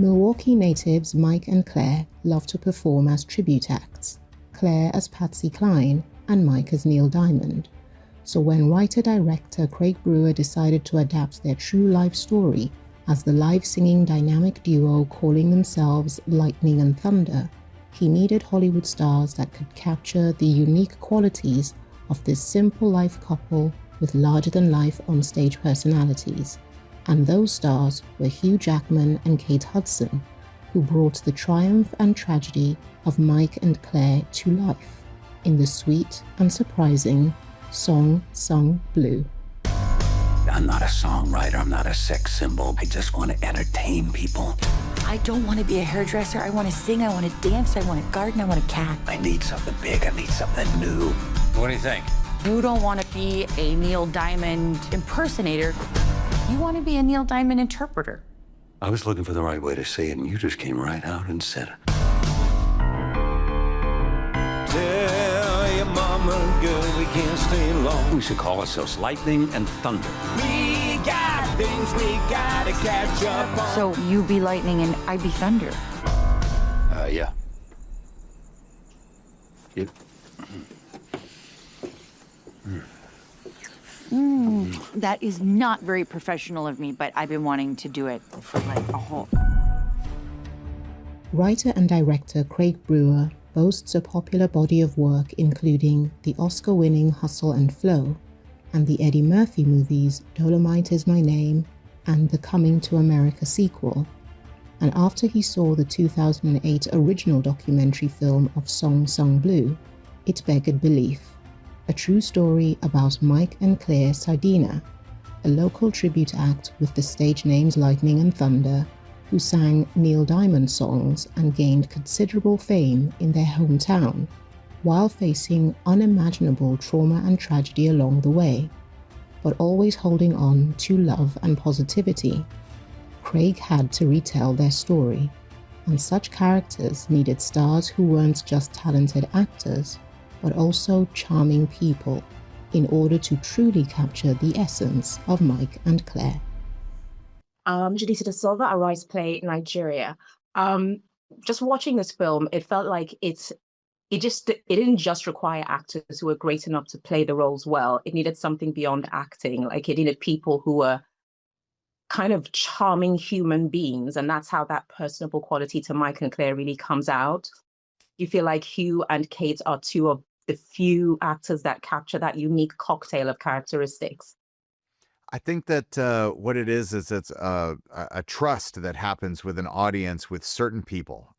Milwaukee natives Mike and Claire love to perform as tribute acts, Claire as Patsy Cline and Mike as Neil Diamond. So when writer-director Craig Brewer decided to adapt their true life story as the live-singing dynamic duo calling themselves Lightning and Thunder, he needed Hollywood stars that could capture the unique qualities of this simple life couple with larger-than-life onstage personalities. And those stars were Hugh Jackman and Kate Hudson, who brought the triumph and tragedy of Mike and Claire to life in the sweet and surprising Song Sung Blue. I'm not a songwriter, I'm not a sex symbol. I just want to entertain people. I don't want to be a hairdresser. I want to sing, I want to dance, I want to garden, I want a cat. I need something big, I need something new. What do you think? You don't want to be a Neil Diamond impersonator. You want to be a Neil Diamond interpreter. I was looking for the right way to say it, and you just came right out and said it. Tell your mama, girl, we can't stay long. We should call ourselves Lightning and Thunder. We got things we gotta catch up on. So you be lightning and I be thunder. Yeah. Yep. That is not very professional of me, but I've been wanting to do it for like a whole... Writer and director Craig Brewer boasts a popular body of work including the Oscar-winning Hustle and Flow and the Eddie Murphy movies Dolomite Is My Name and the Coming to America sequel. And after he saw the 2008 original documentary film of Song Sung Blue, it begged belief. A true story about Mike and Claire Sardina, a local tribute act with the stage names Lightning and Thunder, who sang Neil Diamond songs and gained considerable fame in their hometown, while facing unimaginable trauma and tragedy along the way, but always holding on to love and positivity. Craig had to retell their story, and such characters needed stars who weren't just talented actors, but also charming people, in order to truly capture the essence of Mike and Claire. Jadisa da Silva, Arise Play, Nigeria. Just watching this film, it felt like it didn't just require actors who were great enough to play the roles well. It needed something beyond acting. Like it needed people who were kind of charming human beings, and that's how that personable quality to Mike and Claire really comes out. You feel like Hugh and Kate are two of the few actors that capture that unique cocktail of characteristics. I think that what it is it's a trust that happens with an audience with certain people,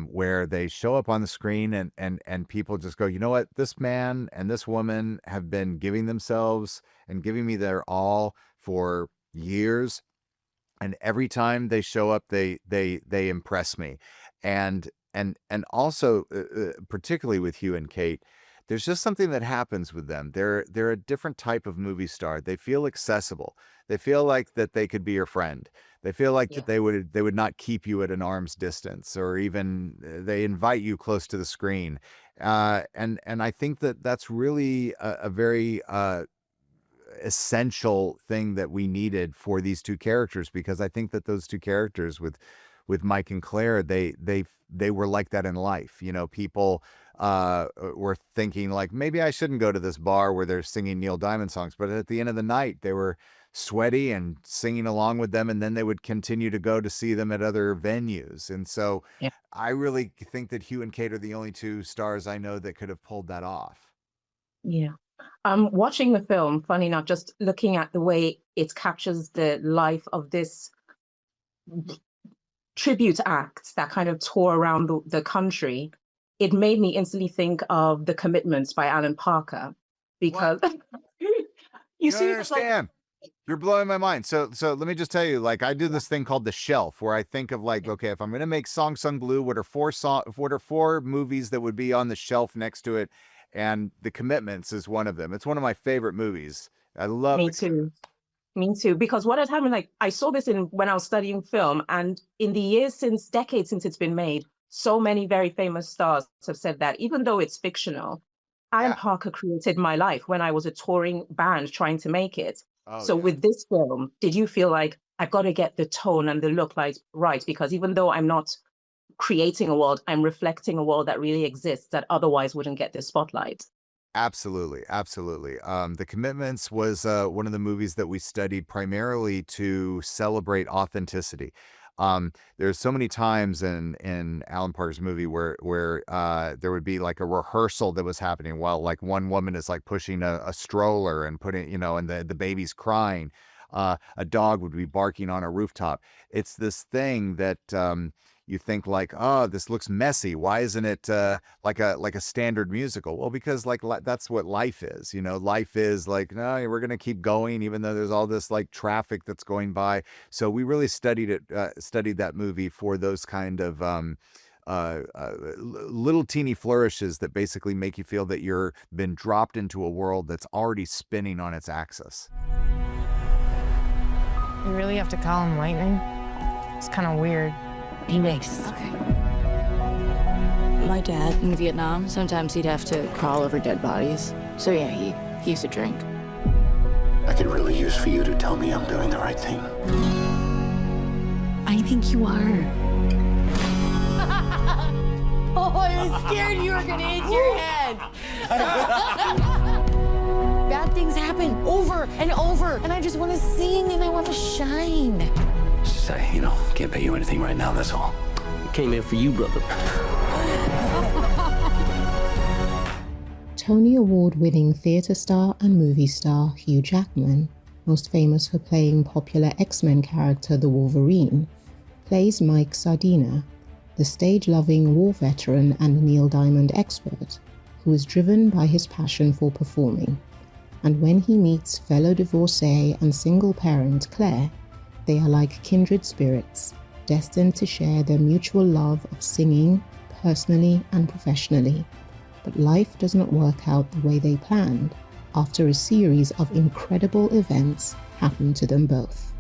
where they show up on the screen and people just go, you know what, this man and this woman have been giving themselves and giving me their all for years, and every time they show up, they impress me, and also particularly with Hugh and Kate. There's just something that happens with them. They're a different type of movie star. They feel accessible. They feel like that they could be your friend. They feel like that they would not keep you at an arm's distance, or even they invite you close to the screen. And I think that that's really a very essential thing that we needed for these two characters, because I think that those two characters with Mike and Claire, they were like that in life. You know, people were thinking like, maybe I shouldn't go to this bar where they're singing Neil Diamond songs, but at the end of the night, they were sweaty and singing along with them, and then they would continue to go to see them at other venues. And so I really think that Hugh and Kate are the only two stars I know that could have pulled that off. Yeah. Watching the film, funny enough, just looking at the way it captures the life of this tribute act that kind of tour around the country, it made me instantly think of The Commitments by Alan Parker, because you see, understand. You're blowing my mind. So let me just tell you, like, I do this thing called the shelf, where I think of like, okay, if I'm going to make Song Sung Blue, what are four movies that would be on the shelf next to it? And The Commitments is one of them. It's one of my favorite movies. I love it. Me too. Because what had happened, like, I saw this when I was studying film, and in the decades since it's been made, so many very famous stars have said that even though it's fictional, Alan Parker created my life when I was a touring band trying to make it. So with this film, did you feel like I've got to get the tone and the look like right? Because even though I'm not creating a world, I'm reflecting a world that really exists that otherwise wouldn't get the spotlight. Absolutely, absolutely. The Commitments was one of the movies that we studied primarily to celebrate authenticity. There's so many times in Alan Parker's movie where there would be like a rehearsal that was happening while like one woman is like pushing a stroller and putting, you know, and the baby's crying. A dog would be barking on a rooftop. It's this thing that you think like, oh, this looks messy. Why isn't it like a standard musical? Well, because like that's what life is. You know, life is like, no, we're gonna keep going even though there's all this like traffic that's going by. So we really studied that movie for those kind of little teeny flourishes that basically make you feel that you're been dropped into a world that's already spinning on its axis. You really have to call him lightning? It's kind of weird. He makes. Okay. My dad in Vietnam, sometimes he'd have to crawl over dead bodies. So yeah, he used to drink. I could really use for you to tell me I'm doing the right thing. I think you are. Oh, I was scared you were gonna hit your head. Bad things happen over and over, and I just want to sing and I want to shine. Say, you know, can't pay you anything right now, that's all. Came here for you, brother. Tony Award-winning theatre star and movie star Hugh Jackman, most famous for playing popular X-Men character the Wolverine, plays Mike Sardina, the stage-loving war veteran and Neil Diamond expert, who is driven by his passion for performing. And when he meets fellow divorcee and single parent Claire, they are like kindred spirits, destined to share their mutual love of singing, personally and professionally. But life does not work out the way they planned, after a series of incredible events happen to them both.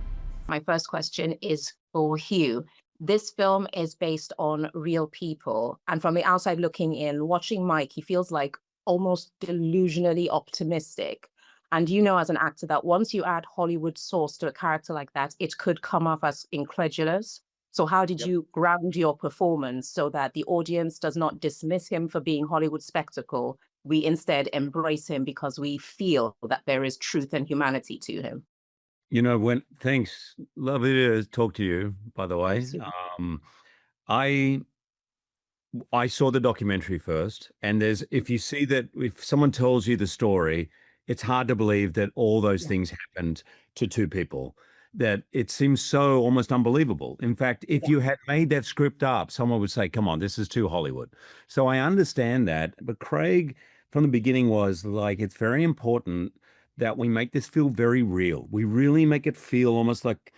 My first question is for Hugh. This film is based on real people. And from the outside looking in, watching Mike, he feels like almost delusionally optimistic. And you know, as an actor, that once you add Hollywood sauce to a character like that, it could come off as incredulous. So how did you ground your performance so that the audience does not dismiss him for being Hollywood spectacle? We instead embrace him because we feel that there is truth and humanity to him. You know, thanks. Lovely to talk to you, by the way. I saw the documentary first, and if you see that, if someone tells you the story, it's hard to believe that all those things happened to two people, that it seems so almost unbelievable. In fact, if you had made that script up, someone would say, come on, this is too Hollywood. So I understand that. But Craig, from the beginning, was like, it's very important that we make this feel very real. We really make it feel almost like,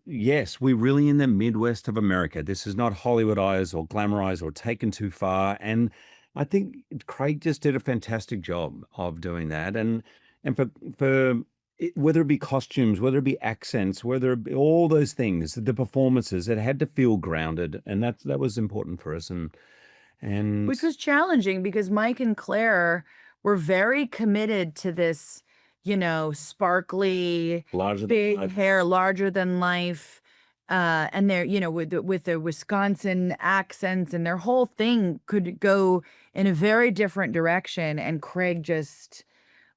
yes, we're really in the Midwest of America. This is not Hollywoodized or glamorized or taken too far. And I think Craig just did a fantastic job of doing that. And for whether it be costumes, whether it be accents, whether it be all those things, the performances, it had to feel grounded. And that was important for us. And Which was challenging because Mike and Claire were very committed to this, you know, sparkly, big hair, larger than life. And they're, you know, with the Wisconsin accents, and their whole thing could go in a very different direction. And Craig just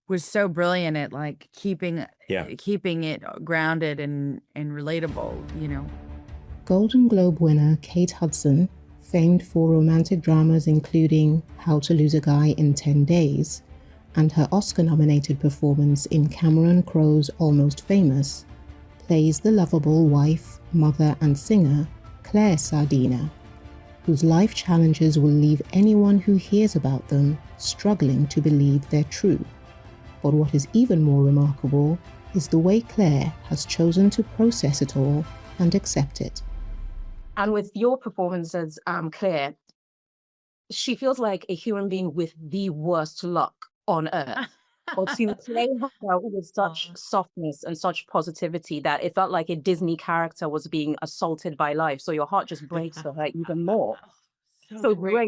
was so brilliant at like keeping it grounded and relatable, you know. Golden Globe winner Kate Hudson, famed for romantic dramas including How to Lose a Guy in 10 Days, and her Oscar-nominated performance in Cameron Crowe's Almost Famous, plays the lovable wife, mother and singer Claire Sardina, whose life challenges will leave anyone who hears about them struggling to believe they're true. But what is even more remarkable is the way Claire has chosen to process it all and accept it. And with your performance as Claire, she feels like a human being with the worst luck on earth. or to play her with such softness and such positivity that it felt like a Disney character was being assaulted by life. So your heart just breaks for her even more. So were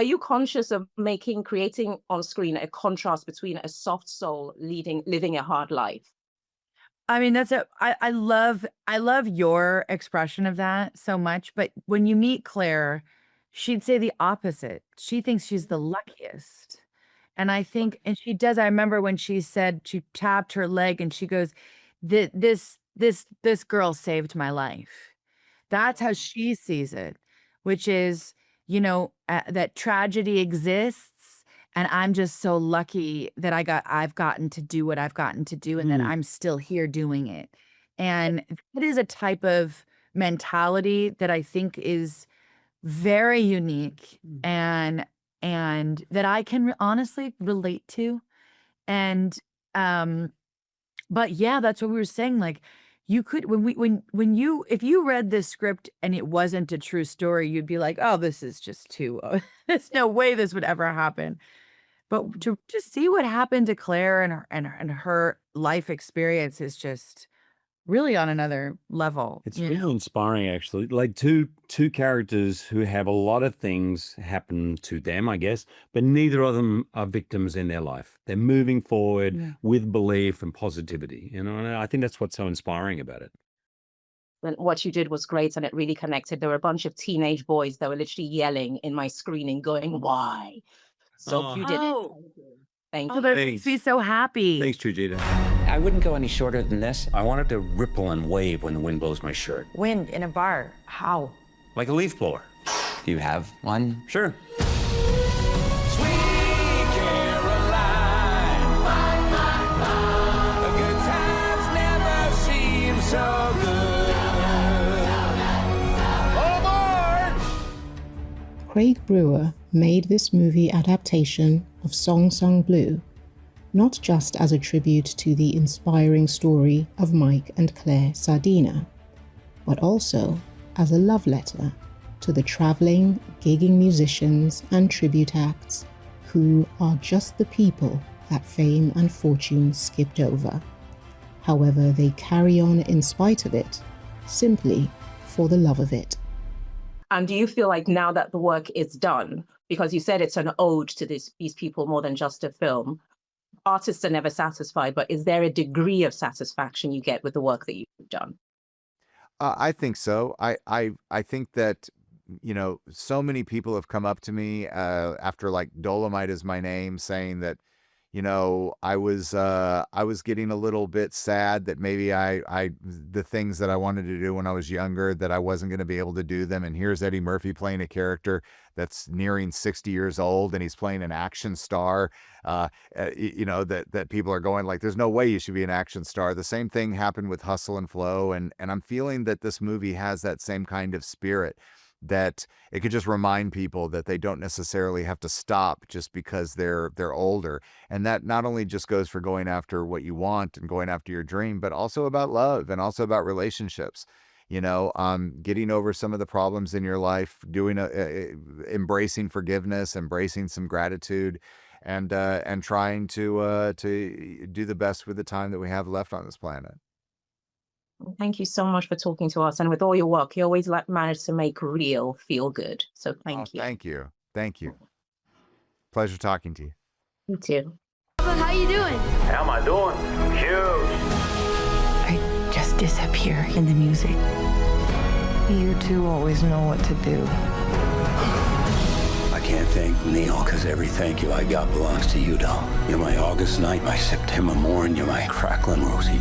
you conscious of creating on screen a contrast between a soft soul living a hard life? I mean, I love your expression of that so much, but when you meet Claire, she'd say the opposite. She thinks she's the luckiest. And I think, and she does, I remember when she said, she tapped her leg and she goes, this girl saved my life. That's how she sees it, which is, that tragedy exists. And I'm just so lucky that I've gotten to do what I've gotten to do and that I'm still here doing it. And it is a type of mentality that I think is very unique and that I can honestly relate to. And but yeah, that's what we were saying. Like, you could, if you read this script and it wasn't a true story, you'd be like, oh, this is just too, there's no way this would ever happen. But to see what happened to Claire and her life experience is just really on another level. It's really inspiring, actually. Like two characters who have a lot of things happen to them, I guess, but neither of them are victims in their life. They're moving forward with belief and positivity, and I think that's what's so inspiring about it. And what you did was great, and it really connected. There were a bunch of teenage boys that were literally yelling in my screening, going, "Why?" So you did it. Thank you. That makes me so happy. Thanks, Trujita. I wouldn't go any shorter than this. I wanted to ripple and wave when the wind blows my shirt. Wind in a bar. How? Like a leaf blower. Do you have one? Sure. Craig Brewer made this movie adaptation of Song Sung Blue, not just as a tribute to the inspiring story of Mike and Claire Sardina, but also as a love letter to the traveling, gigging musicians and tribute acts who are just the people that fame and fortune skipped over. However, they carry on in spite of it, simply for the love of it. And do you feel like now that the work is done, because you said it's an ode to these people more than just a film, artists are never satisfied, but is there a degree of satisfaction you get with the work that you've done? I think so. I think that, so many people have come up to me after like Dolomite Is My Name, saying that, I was getting a little bit sad that maybe the things that I wanted to do when I was younger, that I wasn't going to be able to do them. And here's Eddie Murphy playing a character that's nearing 60 years old, and he's playing an action star, that people are going like, there's no way you should be an action star. The same thing happened with Hustle and Flow. And I'm feeling that this movie has that same kind of spirit, that it could just remind people that they don't necessarily have to stop just because they're older. And that not only just goes for going after what you want and going after your dream, but also about love and also about relationships. Getting over some of the problems in your life, embracing forgiveness, embracing some gratitude, and trying to do the best with the time that we have left on this planet. Thank you so much for talking to us. And with all your work, you always manage to make real feel good. So thank you. Thank you. Thank you. Pleasure talking to you. You too. How you doing? How am I doing? Huge. I just disappear in the music. You two always know what to do. I can't thank Neil, because every thank you I got belongs to you, doll. You're my August night, my September morn, you're my crackling Rosie.